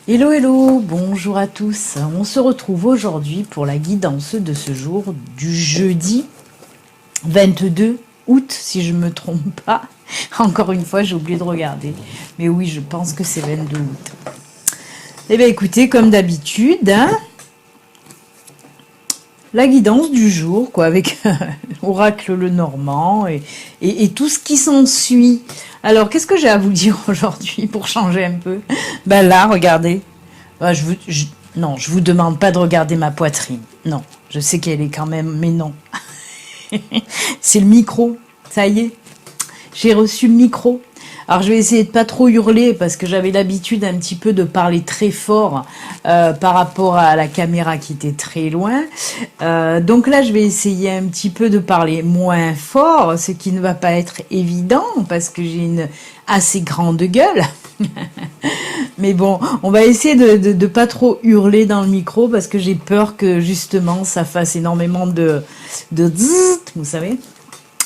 Hello, hello, bonjour à tous. On se retrouve aujourd'hui pour la guidance de ce jour du jeudi 22 août, si je ne me trompe pas. Encore une fois, j'ai oublié de regarder. Mais oui, je pense que c'est 22 août. Eh bien, écoutez, comme d'habitude, hein, la guidance du jour, quoi, avec Oracle le Normand et tout ce qui s'ensuit. Alors, qu'est-ce que j'ai à vous dire aujourd'hui pour changer un peu? Ben là, regardez. Non, je vous demande pas de regarder ma poitrine. Non, je sais qu'elle est quand même, mais non. C'est le micro. Ça y est, j'ai reçu le micro. Alors je vais essayer de pas trop hurler parce que j'avais l'habitude un petit peu de parler très fort par rapport à la caméra qui était très loin. Donc là je vais essayer un petit peu de parler moins fort, ce qui ne va pas être évident parce que j'ai une assez grande gueule. Mais bon, on va essayer de pas trop hurler dans le micro parce que j'ai peur que justement ça fasse énormément de zzz, vous savez.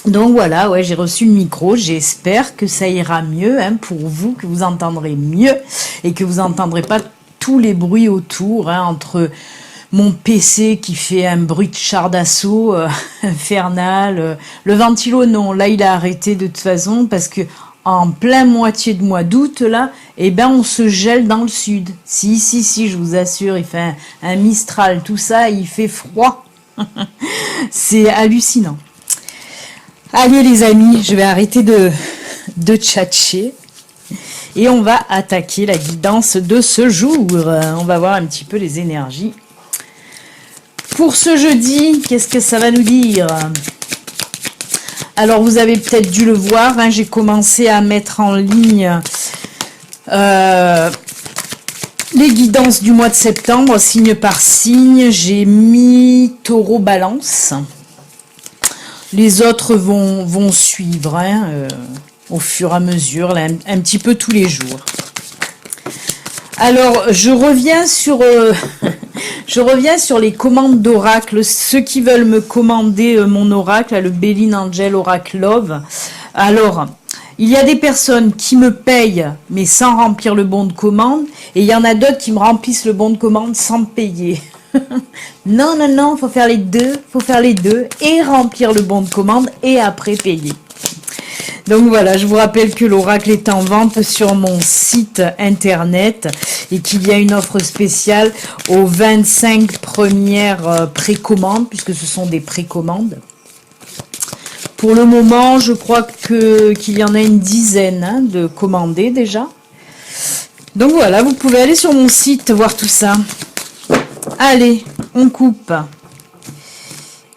Donc voilà, ouais, j'ai reçu le micro, j'espère que ça ira mieux hein, pour vous, que vous entendrez mieux et que vous entendrez pas tous les bruits autour, hein, entre mon PC qui fait un bruit de char d'assaut infernal, le ventilo non, là il a arrêté de toute façon parce que en plein moitié de mois d'août là, eh ben on se gèle dans le sud. Si, je vous assure, il fait un Mistral, tout ça, il fait froid. C'est hallucinant. Allez les amis, je vais arrêter de tchatcher et on va attaquer la guidance de ce jour. On va voir un petit peu les énergies. Pour ce jeudi, qu'est-ce que ça va nous dire? Alors vous avez peut-être dû le voir, hein, j'ai commencé à mettre en ligne les guidances du mois de septembre, signe par signe. J'ai mis Taureau Balance. Les autres vont suivre hein, au fur et à mesure, là, un petit peu tous les jours. Alors, je reviens sur les commandes d'oracle. Ceux qui veulent me commander mon oracle, le Béline Angel Oracle Love. Alors, il y a des personnes qui me payent, mais sans remplir le bon de commande. Et il y en a d'autres qui me remplissent le bon de commande sans me payer. Non, faut faire les deux et remplir le bon de commande et après payer. Donc voilà, je vous rappelle que l'oracle est en vente sur mon site internet et qu'il y a une offre spéciale aux 25 premières précommandes, puisque ce sont des précommandes. Pour le moment, je crois qu'il y en a une dizaine hein, de commandés déjà. Donc voilà, vous pouvez aller sur mon site voir tout ça. Allez, on coupe.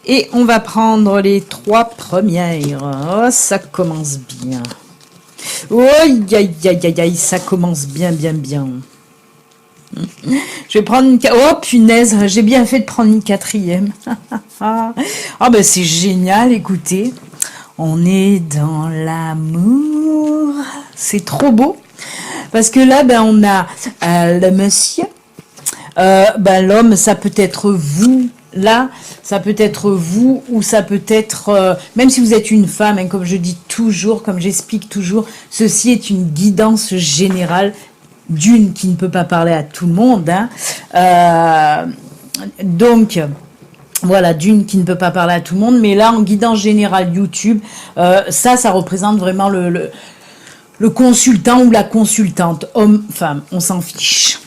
Et on va prendre les 3 premières. Oh, ça commence bien. Oh, aïe, ça commence bien. Je vais prendre une... Oh, punaise, j'ai bien fait de prendre une 4e. Ah, ben c'est génial, écoutez. On est dans l'amour. C'est trop beau. Parce que là, ben, on a le monsieur. L'homme, ça peut être vous, là, ça peut être vous, ou ça peut être, même si vous êtes une femme, hein, comme je dis toujours, comme j'explique toujours, ceci est une guidance générale d'une qui ne peut pas parler à tout le monde. Hein. Donc, voilà, d'une qui ne peut pas parler à tout le monde, mais là, en guidance générale YouTube, ça représente vraiment le consultant ou la consultante, homme, femme, on s'en fiche.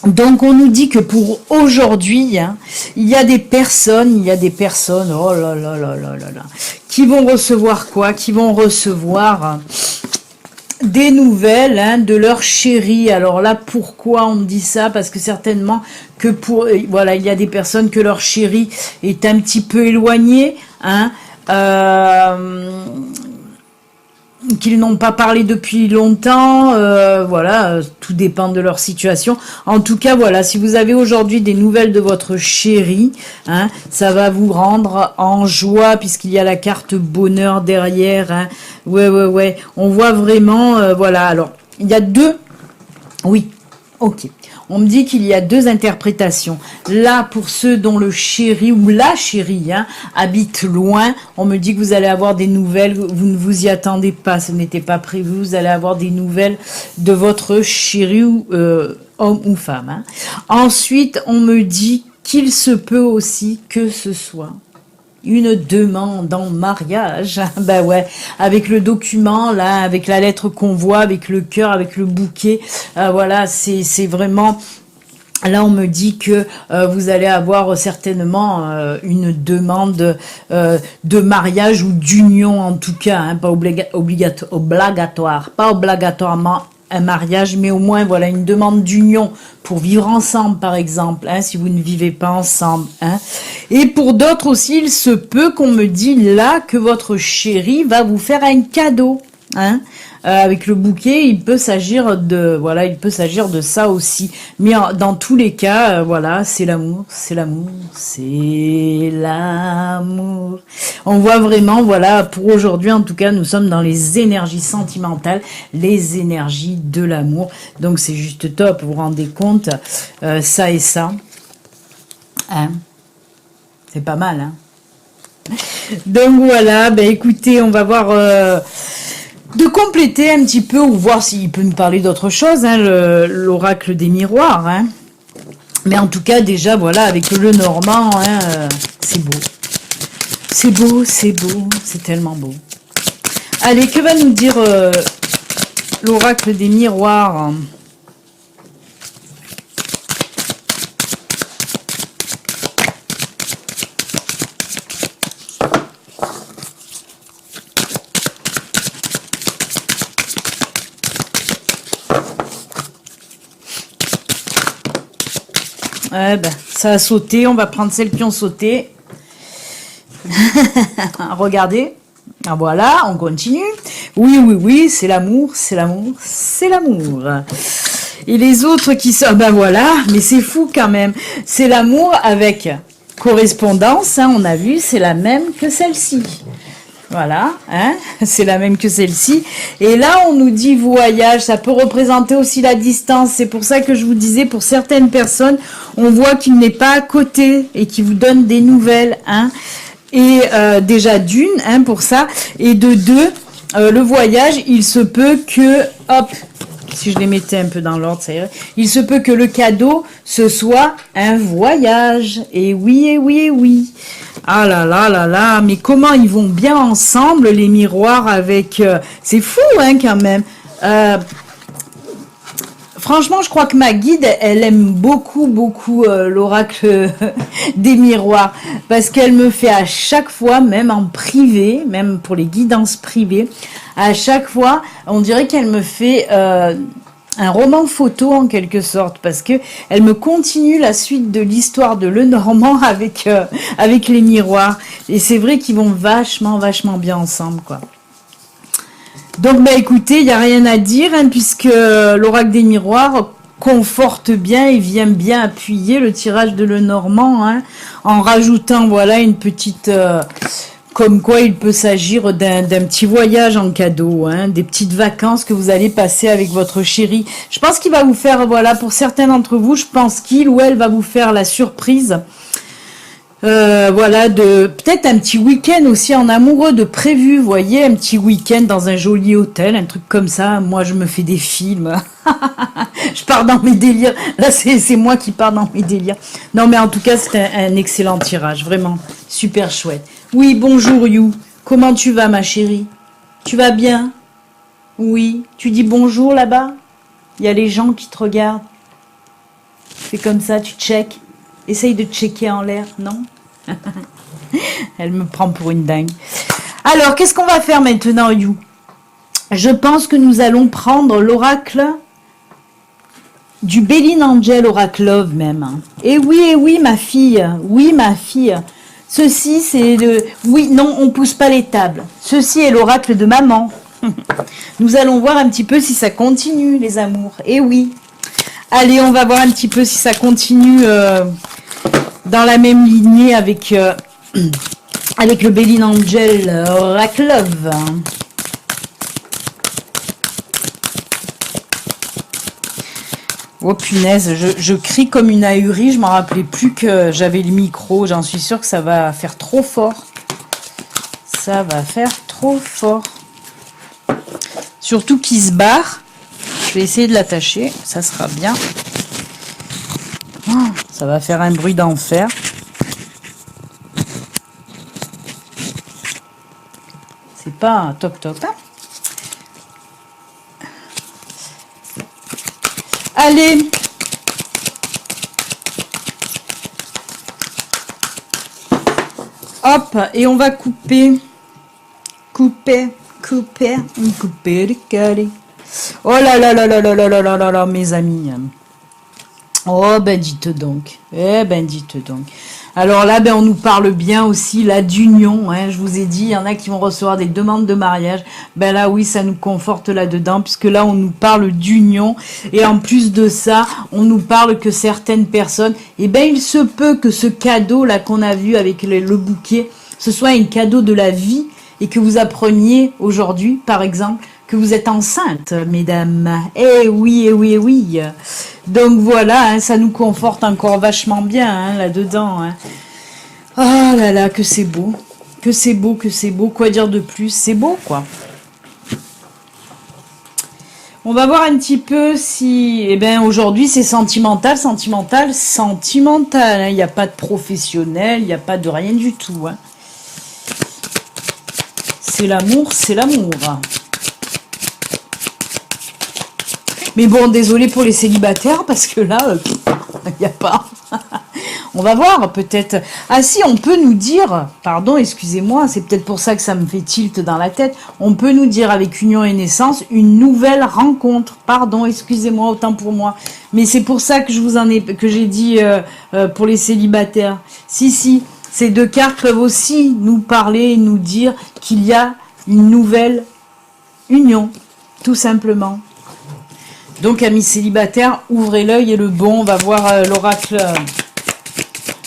Donc on nous dit que pour aujourd'hui, hein, il y a des personnes, oh là là, qui vont recevoir quoi? Qui vont recevoir des nouvelles hein, de leur chéri. Alors là, pourquoi on me dit ça? Parce que certainement que voilà, il y a des personnes que leur chéri est un petit peu éloigné, hein, qu'ils n'ont pas parlé depuis longtemps, voilà, tout dépend de leur situation. En tout cas, voilà, si vous avez aujourd'hui des nouvelles de votre chéri, hein, ça va vous rendre en joie puisqu'il y a la carte bonheur derrière. Hein. Ouais, on voit vraiment, voilà. Alors, il y a deux, oui, ok. On me dit qu'il y a 2 interprétations. Là, pour ceux dont le chéri ou la chérie hein, habite loin, on me dit que vous allez avoir des nouvelles, vous ne vous y attendez pas, ce n'était pas prévu, vous allez avoir des nouvelles de votre chéri ou homme ou femme. Hein. Ensuite, on me dit qu'il se peut aussi que ce soit une demande en mariage. Ben ouais, avec le document, là, avec la lettre qu'on voit, avec le cœur, avec le bouquet. Voilà, c'est vraiment... Là, on me dit que vous allez avoir certainement une demande de mariage ou d'union en tout cas, hein, pas obligatoire, pas obligatoirement un mariage, mais au moins voilà une demande d'union pour vivre ensemble, par exemple, hein, si vous ne vivez pas ensemble. Hein. Et pour d'autres aussi, il se peut qu'on me dise là que votre chéri va vous faire un cadeau. Hein. Avec le bouquet, il peut s'agir de ça aussi. Mais dans tous les cas, voilà, c'est l'amour, c'est l'amour, c'est l'amour. On voit vraiment, voilà, pour aujourd'hui en tout cas, nous sommes dans les énergies sentimentales, les énergies de l'amour. Donc c'est juste top, vous vous rendez compte, ça et ça. Hein, c'est pas mal, hein. Donc voilà, ben écoutez, on va voir... de compléter un petit peu ou voir s'il peut nous parler d'autre chose, hein, l'oracle des miroirs. Hein. Mais en tout cas, déjà, voilà, avec le Normand, hein, c'est beau. C'est beau, c'est beau, c'est tellement beau. Allez, que va nous dire l'oracle des miroirs ? Ouais, ben, ça a sauté, on va prendre celles qui ont sauté. Regardez. Ah, voilà, on continue. Oui, oui, oui, c'est l'amour, c'est l'amour, c'est l'amour. Et les autres qui sont... Ben voilà, mais c'est fou quand même. C'est l'amour avec correspondance, hein, on a vu, c'est la même que celle-ci. Voilà, hein, c'est la même que celle-ci. Et là, on nous dit voyage, ça peut représenter aussi la distance. C'est pour ça que je vous disais, pour certaines personnes, on voit qu'il n'est pas à côté et qui vous donne des nouvelles. Hein. Et déjà d'une, hein, pour ça. Et de deux, le voyage, il se peut que, hop, si je les mettais un peu dans l'ordre, ça irait. Il se peut que le cadeau, ce soit un voyage. Et oui, et oui, et oui. Ah là là là là, mais comment ils vont bien ensemble, les miroirs, avec... c'est fou, hein, quand même. Franchement, je crois que ma guide, elle aime beaucoup, beaucoup l'oracle des miroirs. Parce qu'elle me fait à chaque fois, même en privé, même pour les guidances privées, à chaque fois, on dirait qu'elle me fait... un roman photo en quelque sorte, parce que elle me continue la suite de l'histoire de Lenormand avec les miroirs, et c'est vrai qu'ils vont vachement bien ensemble, quoi. Donc bah écoutez, il n'y a rien à dire, hein, puisque l'oracle des miroirs conforte bien et vient bien appuyer le tirage de Lenormand, hein, en rajoutant voilà une petite comme quoi il peut s'agir d'un petit voyage en cadeau, hein, des petites vacances que vous allez passer avec votre chéri. Je pense qu'il va vous faire, voilà, pour certains d'entre vous, je pense qu'il ou elle va vous faire la surprise. Voilà, de peut-être un petit week-end aussi en amoureux de prévu, vous voyez, un petit week-end dans un joli hôtel, un truc comme ça. Moi, je me fais des films. Je pars dans mes délires. Là, c'est moi qui pars dans mes délires. Non, mais en tout cas, c'est un excellent tirage, vraiment super chouette. Oui, bonjour You. Comment tu vas, ma chérie? Tu vas bien? Oui. Tu dis bonjour là-bas? Il y a les gens qui te regardent. Fais comme ça, tu checkes. Essaye de checker en l'air, non? Elle me prend pour une dingue. Alors, qu'est-ce qu'on va faire maintenant, You? Je pense que nous allons prendre l'oracle du Béline Angel Oracle Love même. Et oui, ma fille. Oui, ma fille. Ceci, c'est le... Oui, non, on pousse pas les tables. Ceci est l'oracle de maman. Nous allons voir un petit peu si ça continue, les amours. Et oui. Allez, on va voir un petit peu si ça continue dans la même lignée avec le Béline Angel Oracle Love. Oh punaise, je crie comme une ahurie, je m'en rappelais plus que j'avais le micro, j'en suis sûre que ça va faire trop fort. Ça va faire trop fort. Surtout qu'il se barre. Je vais essayer de l'attacher, ça sera bien. Ça va faire un bruit d'enfer. C'est pas top top. Hein. Allez. Hop, et on va couper. Couper le carré. Oh là là là là là là là là là là, mes amis. Oh ben dites donc. Eh ben dites donc. Alors là, ben on nous parle bien aussi là d'union. Hein, je vous ai dit, il y en a qui vont recevoir des demandes de mariage. Ben là, oui, ça nous conforte là-dedans, puisque là, on nous parle d'union. Et en plus de ça, on nous parle que certaines personnes, eh ben il se peut que ce cadeau là qu'on a vu avec le bouquet, ce soit un cadeau de la vie et que vous appreniez aujourd'hui, par exemple, que vous êtes enceinte, mesdames. Eh oui, eh oui, eh oui. Donc voilà, hein, ça nous conforte encore vachement bien hein, là-dedans. Hein. Oh là là, que c'est beau. Que c'est beau, que c'est beau. Quoi dire de plus? C'est beau, quoi. On va voir un petit peu si... Eh bien, aujourd'hui, c'est sentimental, sentimental, sentimental. Hein. Il n'y a pas de professionnel, il n'y a pas de rien du tout. Hein. C'est l'amour, c'est l'amour. Mais bon, désolé pour les célibataires, parce que là, il n'y a pas. On va voir, peut-être. Ah si, on peut nous dire, pardon, excusez-moi, c'est peut-être pour ça que ça me fait tilt dans la tête, on peut nous dire avec union et naissance, une nouvelle rencontre. Pardon, excusez-moi, autant pour moi. Mais c'est pour ça que j'ai dit pour les célibataires. Si, ces deux cartes peuvent aussi nous parler et nous dire qu'il y a une nouvelle union, tout simplement. Donc, amis célibataires, ouvrez l'œil et le bon. On va voir l'oracle,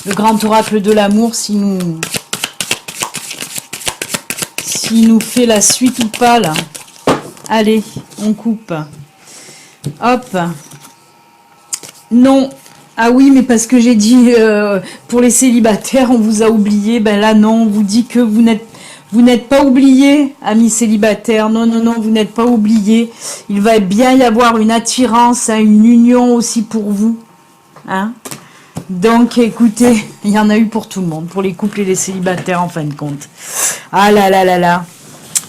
le grand oracle de l'amour, s'il nous fait la suite ou pas, là. Allez, on coupe. Hop. Non. Ah oui, mais parce que j'ai dit, pour les célibataires, on vous a oublié. Ben là, non, on vous dit que vous n'êtes pas oubliés, amis célibataires. Non, non, non, vous n'êtes pas oubliés. Il va bien y avoir une attirance, hein, une union aussi pour vous. Hein. Donc, écoutez, il y en a eu pour tout le monde, pour les couples et les célibataires, en fin de compte. Ah là là là là.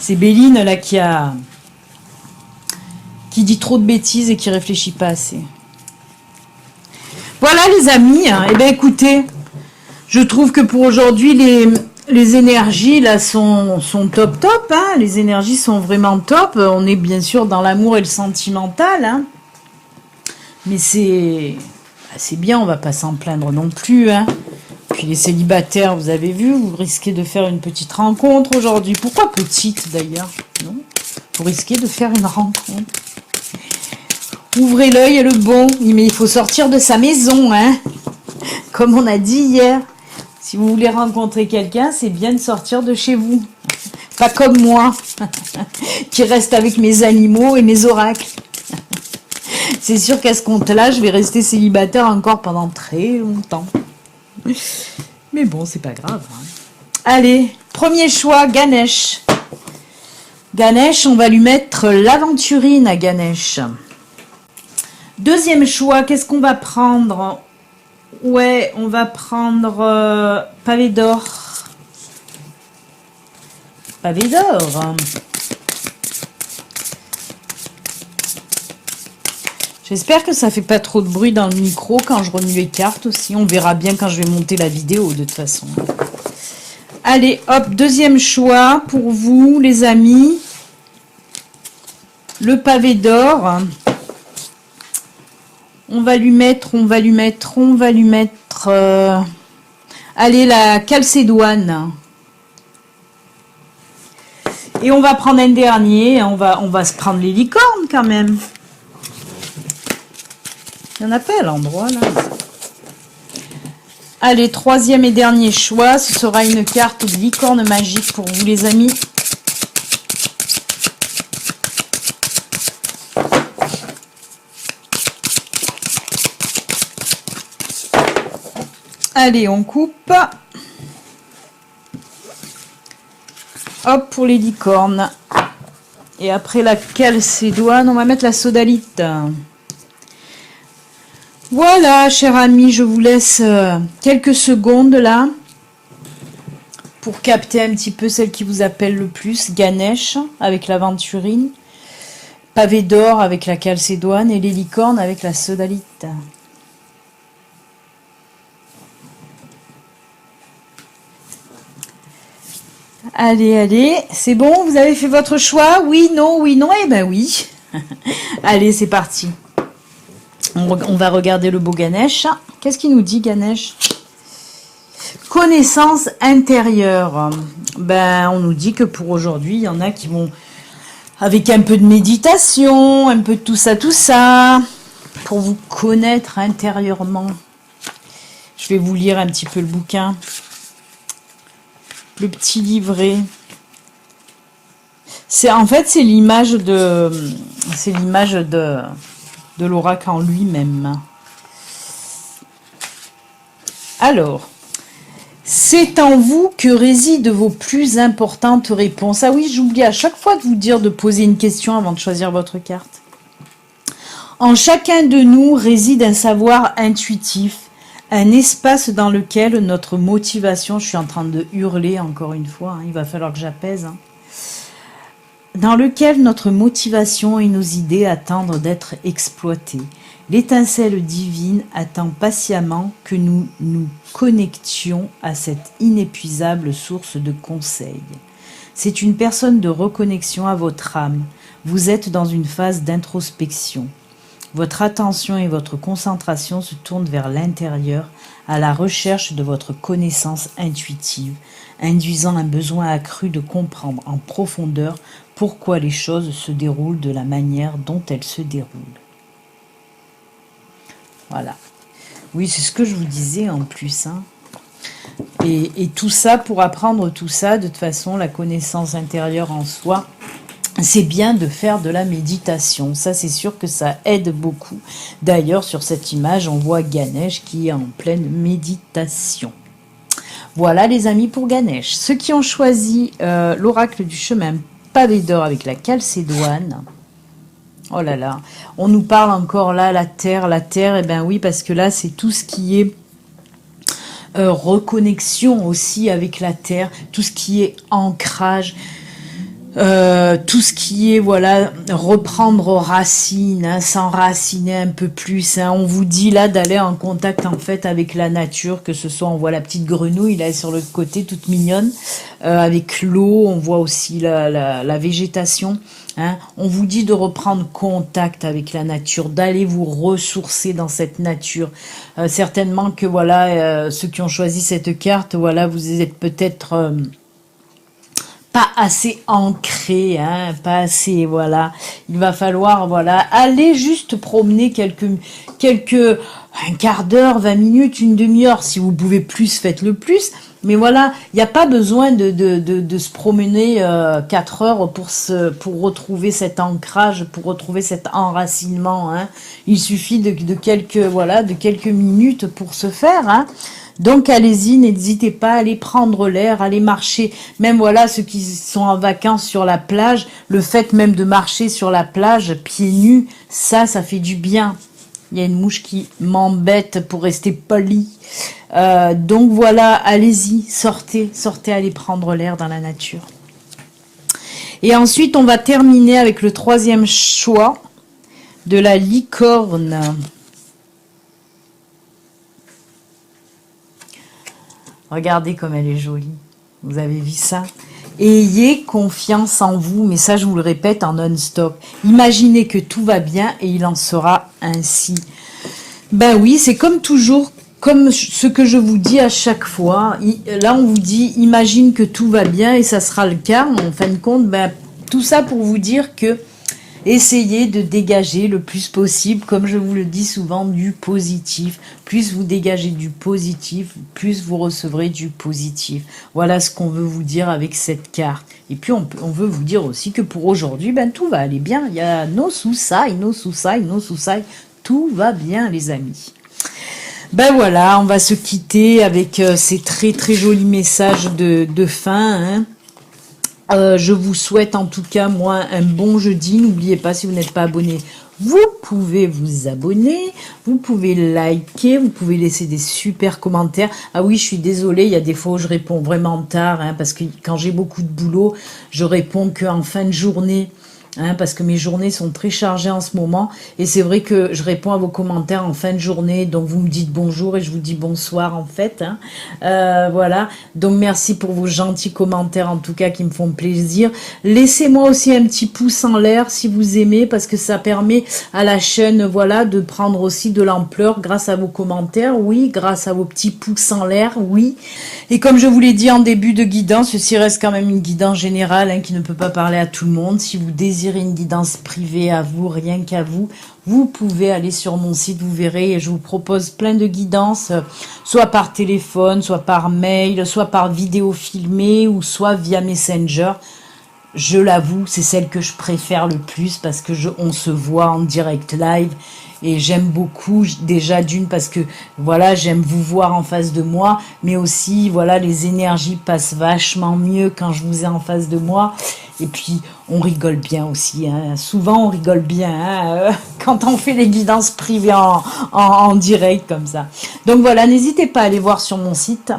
C'est Béline, là, qui dit trop de bêtises et qui réfléchit pas assez. Voilà, les amis. Hein. Eh bien, écoutez, je trouve que pour aujourd'hui, les énergies là sont top top, hein. Les énergies sont vraiment top. On est bien sûr dans l'amour et le sentimental, hein. Mais c'est bien, on va pas s'en plaindre non plus, hein. Puis les célibataires, vous avez vu, vous risquez de faire une petite rencontre aujourd'hui. Pourquoi petite d'ailleurs, non? Vous risquez de faire une rencontre. Ouvrez l'œil et le bon, mais il faut sortir de sa maison, hein. Comme on a dit hier. Si vous voulez rencontrer quelqu'un, c'est bien de sortir de chez vous. Pas comme moi, qui reste avec mes animaux et mes oracles. C'est sûr qu'à ce compte-là, je vais rester célibataire encore pendant très longtemps. Mais bon, c'est pas grave. Hein. Allez, premier choix, Ganesh. Ganesh, on va lui mettre l'aventurine à Ganesh. Deuxième choix, qu'est-ce qu'on va prendre? Ouais, on va prendre pavé d'or. Pavé d'or. J'espère que ça fait pas trop de bruit dans le micro quand je remue les cartes aussi. On verra bien quand je vais monter la vidéo de toute façon. Allez, hop, deuxième choix pour vous, les amis. Le pavé d'or. On va lui mettre, allez, la calcédoine. Et on va prendre un dernier, on va se prendre les licornes quand même. Il n'y en a pas à l'endroit là. Allez, troisième et dernier choix, ce sera une carte de licorne magique pour vous les amis. Allez, on coupe. Hop, pour les licornes. Et après la calcédoine, on va mettre la sodalite. Voilà, cher ami, je vous laisse quelques secondes là pour capter un petit peu celle qui vous appelle le plus. Ganesh avec l'aventurine, pavé d'or avec la calcédoine et les licornes avec la sodalite. Allez, allez, c'est bon, vous avez fait votre choix? Oui, non, eh ben oui. Allez, c'est parti. On va regarder le beau Ganesh. Qu'est-ce qu'il nous dit, Ganesh? Connaissance intérieure. Ben, on nous dit que pour aujourd'hui, il y en a qui vont avec un peu de méditation, un peu de tout ça, pour vous connaître intérieurement. Je vais vous lire un petit peu le bouquin. Le petit livret. En fait, c'est l'image de l'oracle en lui-même. Alors, c'est en vous que résident vos plus importantes réponses. Ah oui, j'oublie à chaque fois de vous dire de poser une question avant de choisir votre carte. En chacun de nous réside un savoir intuitif, un espace dans lequel notre motivation, je suis en train de hurler encore une fois, hein, il va falloir que j'apaise, hein, dans lequel notre motivation et nos idées attendent d'être exploitées. L'étincelle divine attend patiemment que nous nous connections à cette inépuisable source de conseils. C'est une personne de reconnexion à votre âme. Vous êtes dans une phase d'introspection. Votre attention et votre concentration se tournent vers l'intérieur à la recherche de votre connaissance intuitive, induisant un besoin accru de comprendre en profondeur pourquoi les choses se déroulent de la manière dont elles se déroulent. Voilà. Oui, c'est ce que je vous disais en plus. Hein. Et tout ça, pour apprendre tout ça, de toute façon, la connaissance intérieure en soi, c'est bien de faire de la méditation. Ça, c'est sûr que ça aide beaucoup. D'ailleurs, sur cette image, on voit Ganesh qui est en pleine méditation. Voilà, les amis, pour Ganesh. Ceux qui ont choisi l'oracle du chemin pavé d'or avec la calcédoine. Oh là là, on nous parle encore là, la terre, eh ben oui, parce que là, c'est tout ce qui est reconnexion aussi avec la terre, tout ce qui est ancrage, tout ce qui est, voilà, reprendre racine, hein, s'enraciner un peu plus. Hein. On vous dit là d'aller en contact en fait avec la nature, que ce soit, on voit la petite grenouille là sur le côté, toute mignonne, avec l'eau, on voit aussi la végétation. Hein. On vous dit de reprendre contact avec la nature, d'aller vous ressourcer dans cette nature. Certainement que voilà, ceux qui ont choisi cette carte, voilà, vous êtes peut-être pas assez ancré, hein, pas assez, voilà. Il va falloir, voilà, aller juste promener un quart d'heure, 20 minutes, une demi-heure. Si vous pouvez plus, faites-le plus. Mais voilà, il n'y a pas besoin de se promener 4 heures pour retrouver cet ancrage, pour retrouver cet enracinement. Hein. Il suffit de quelques minutes pour se faire. Hein. Donc allez-y, n'hésitez pas à aller prendre l'air, aller marcher. Même voilà, ceux qui sont en vacances sur la plage, le fait même de marcher sur la plage pieds nus, ça fait du bien. Il y a une mouche qui m'embête pour rester poli. Donc voilà, allez-y, sortez, allez prendre l'air dans la nature. Et ensuite, on va terminer avec le troisième choix de la licorne. Regardez comme elle est jolie. Vous avez vu ça? Ayez confiance en vous, mais ça je vous le répète en non-stop. Imaginez que tout va bien et il en sera ainsi. Ben oui, c'est comme toujours, comme ce que je vous dis à chaque fois. Là on vous dit, imagine que tout va bien et ça sera le cas. En fin de compte, ben, tout ça pour vous dire que essayez de dégager le plus possible, comme je vous le dis souvent, du positif. Plus vous dégagez du positif, plus vous recevrez du positif. Voilà ce qu'on veut vous dire avec cette carte. Et puis on veut vous dire aussi que pour aujourd'hui, ben tout va aller bien. Il y a no susai, tout va bien les amis. Ben voilà, on va se quitter avec ces très très jolis messages de fin. Hein. Je vous souhaite en tout cas, moi, un bon jeudi. N'oubliez pas, si vous n'êtes pas abonné, vous pouvez vous abonner, vous pouvez liker, vous pouvez laisser des super commentaires. Ah oui, je suis désolée, il y a des fois où je réponds vraiment tard, hein, parce que quand j'ai beaucoup de boulot, je réponds qu'en fin de journée. Hein, parce que mes journées sont très chargées en ce moment et c'est vrai que je réponds à vos commentaires en fin de journée, donc vous me dites bonjour et je vous dis bonsoir en fait, hein. Voilà, donc merci pour vos gentils commentaires en tout cas qui me font plaisir. Laissez-moi aussi un petit pouce en l'air si vous aimez, parce que ça permet à la chaîne, voilà, de prendre aussi de l'ampleur grâce à vos commentaires, oui, grâce à vos petits pouces en l'air, oui. Et comme je vous l'ai dit en début de guidance, ceci reste quand même une guidance générale, hein, qui ne peut pas parler à tout le monde. Si vous désirez une guidance privée à vous, rien qu'à vous, vous pouvez aller sur mon site, vous verrez, et je vous propose plein de guidances, soit par téléphone, soit par mail, soit par vidéo filmée, ou soit via Messenger. Je l'avoue, c'est celle que je préfère le plus parce que on se voit en direct live et j'aime beaucoup, déjà d'une parce que voilà, j'aime vous voir en face de moi, mais aussi voilà, les énergies passent vachement mieux quand je vous ai en face de moi. Et puis on rigole bien aussi, hein. Souvent on rigole bien, hein, quand on fait les guidances privées en direct comme ça. Donc voilà, n'hésitez pas à aller voir sur mon site.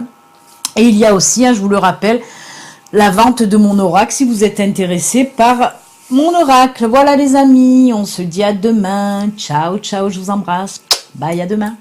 Et il y a aussi, hein, je vous le rappelle, la vente de mon oracle si vous êtes intéressé par mon oracle. Voilà les amis, on se dit à demain. Ciao, ciao, je vous embrasse. Bye, à demain.